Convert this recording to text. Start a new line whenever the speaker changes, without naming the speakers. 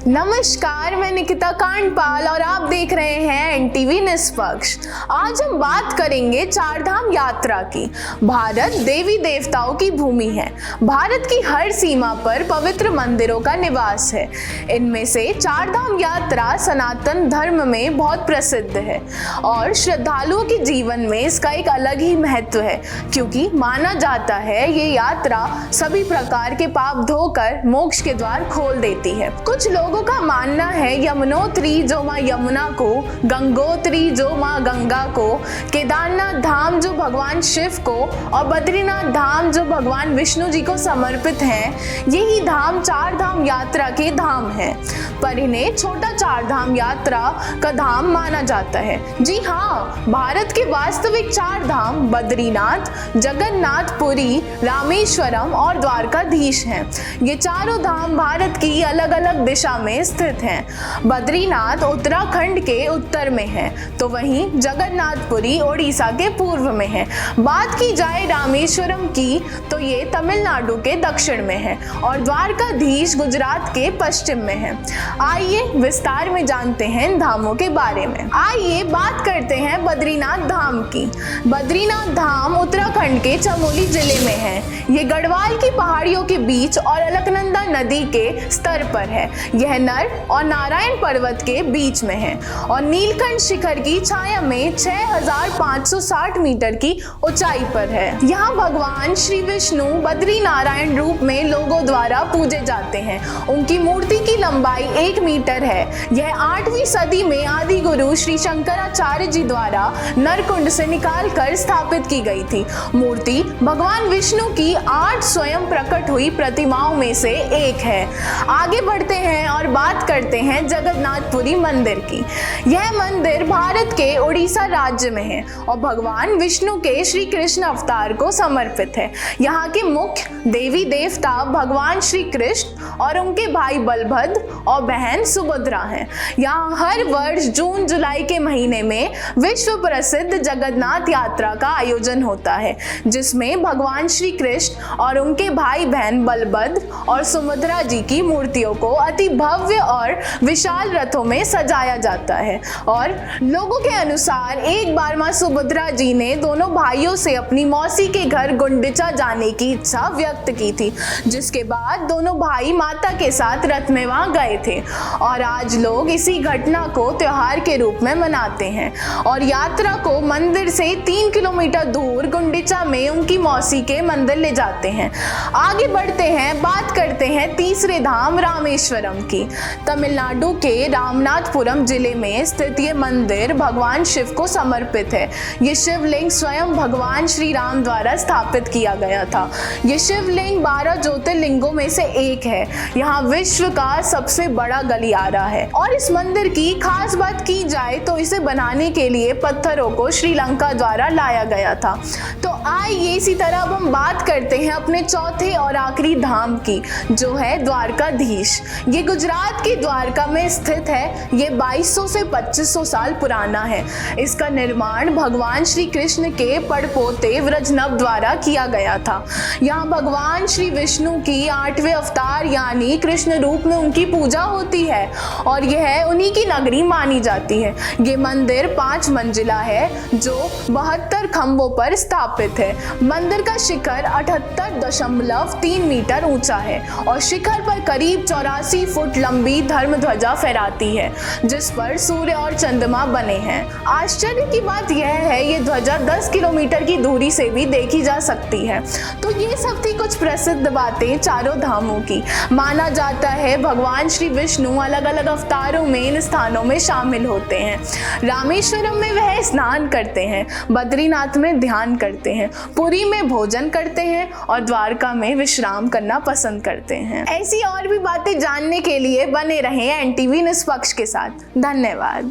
नमस्कार, मैं निकिता कांडपाल और आप देख रहे हैं एनटीवी निष्पक्ष। आज हम बात करेंगे चारधाम यात्रा की। भारत देवी देवताओं की भूमि है। भारत की हर सीमा पर पवित्र मंदिरों का निवास है। इनमें से चारधाम यात्रा सनातन धर्म में बहुत प्रसिद्ध है और श्रद्धालुओं के जीवन में इसका एक अलग ही महत्व है, क्योंकि माना जाता है ये यात्रा सभी प्रकार के पाप धोकर मोक्ष के द्वार खोल देती है। कुछ लोगों का मानना है यमुनोत्री जो माँ यमुना को, गंगोत्री जो माँ गंगा को, केदारनाथ धाम जो भगवान शिव को और बद्रीनाथ धाम जो भगवान विष्णु जी को समर्पित हैं, यही धाम चार धाम यात्रा के धाम हैं। पर इन्हें छोटा चार धाम यात्रा का धाम माना जाता है। जी हाँ, भारत के वास्तविक चार धाम बद्रीनाथ, जगन्नाथ पुरी, रामेश्वरम और द्वारकाधीश हैं। ये चारों धाम भारत की अलग अलग दिशा में स्थित हैं। बद्रीनाथ उत्तराखंड के उत्तर में है, तो वहीं जगन्नाथपुरी ओडिशा के पूर्व में है। बात की जाए रामेश्वरम की तो ये तमिलनाडु के दक्षिण में है और द्वारकाधीश गुजरात के पश्चिम में है। आइए विस्तार में जानते हैं इन धामों के बारे में। आइए बात करते हैं बद्रीनाथ धाम की। बद्रीनाथ धाम उत्तराखंड के चमोली जिले में है। ये गढ़वाल की पहाड़ियों के बीच और अलकनंदा नदी के स्तर पर है। यह नर और नारायण पर्वत के बीच में है और नीलकंठ शिखर की छाया में 6560 मीटर की ऊंचाई पर है। यहाँ भगवान श्री विष्णु बद्री नारायण रूप में लोगों द्वारा पूजे जाते हैं। उनकी मूर्ति की लंबाई 1 मीटर है। यह 8वीं सदी में आदि गुरु श्री शंकराचार्य जी द्वारा नरकुंड से निकाल कर स्थापित की गई थी। मूर्ति भगवान विष्णु की 8 स्वयं प्रकट हुई प्रतिमाओं में से एक है। आगे बढ़ते हैं और बात करते हैं जगन्नाथपुरी मंदिर की। यह मंदिर भारत के उड़ीसा राज्य में है और भगवान विष्णु के श्री कृष्ण अवतार को समर्पित है। यहाँ के मुख्य देवी देवता भगवान श्री कृष्ण और उनके भाई बलभद्र और बहन सुभद्रा हैं। यहाँ हर वर्ष जून जुलाई के महीने में विश्व प्रसिद्ध जगन्नाथ यात्रा का आयोजन होता है, जिसमें भगवान श्री कृष्ण और उनके भाई बहन बलभद्र और सुभद्रा जी की मूर्तियों को अति भव्य और विशाल रथों में सजाया जाता है। और लोगों के अनुसार एक बार मां सुभद्रा जी ने दोनों भाइयों से अपनी मौसी के घर गुंडिचा जाने की इच्छा व्यक्त की थी, जिसके बाद दोनों भाई माता के साथ रथ में वहां गए थे और आज लोग इसी घटना को त्योहार के रूप में मनाते हैं और यात्रा को मंदिर से 3 किलोमीटर दूर गुंडिचा में उनकी मौसी के मंदिर ले जाते हैं। आगे बढ़ते हैं, बात करते हैं तीसरे धाम रामेश्वरम की। तमिलनाडु के रामनाथपुरम जिले में स्थित ये मंदिर भगवान शिव को समर्पित है। ये शिवलिंग स्वयं भगवान श्री राम द्वारा स्थापित किया गया था। ये शिवलिंग 12 ज्योतिर्लिंगों में से एक है। यहाँ विश्व का सबसे बड़ा गलियारा है और इस मंदिर की खास बात की जाए तो इसे बनाने के लिए पत्थरों को श्रीलंका द्वारा लाया गया था। तो आइए इसी तरह अब हम बात करते हैं अपने चौथे और आखिरी धाम की, जो है द्वारकाधीश। ये गुजरात के द्वारका में स्थित है। ये 2200 से 2500 साल पुराना है। इसका निर्माण भगवान श्री कृष्ण के पड़पोते व्रजनभ द्वारा किया गया था। यहाँ भगवान श्री विष्णु की 8वें अवतार यानी कृष्ण रूप में उनकी पूजा होती है और यह उन्हीं की नगरी मानी जाती है। ये मंदिर 5 मंजिला है जो 72 खंभों पर स्थापित है। मंदिर का शिखर 78.3 मीटर ऊंचा है और शिखर पर करीब 84 फुट लंबी धर्म ध्वजा फहराती है, जिस पर सूर्य और चंद्रमा बने हैं। आश्चर्य की बात यह है ये ध्वजा 10 किलोमीटर की दूरी से भी देखी जा सकती है। तो ये सब थी कुछ प्रसिद्ध बातें चारों धामों की। माना जाता है भगवान श्री विष्णु अलग अलग अवतारों में इन स्थानों में शामिल होते हैं। रामेश्वरम में वह स्नान करते हैं, बद्रीनाथ में ध्यान करते हैं, पुरी में भोजन करते हैं और द्वारका में विश्राम करना पसंद करते हैं। ऐसी और भी बातें जानने के लिए बने रहें एनटीवी निष्पक्ष के साथ। धन्यवाद।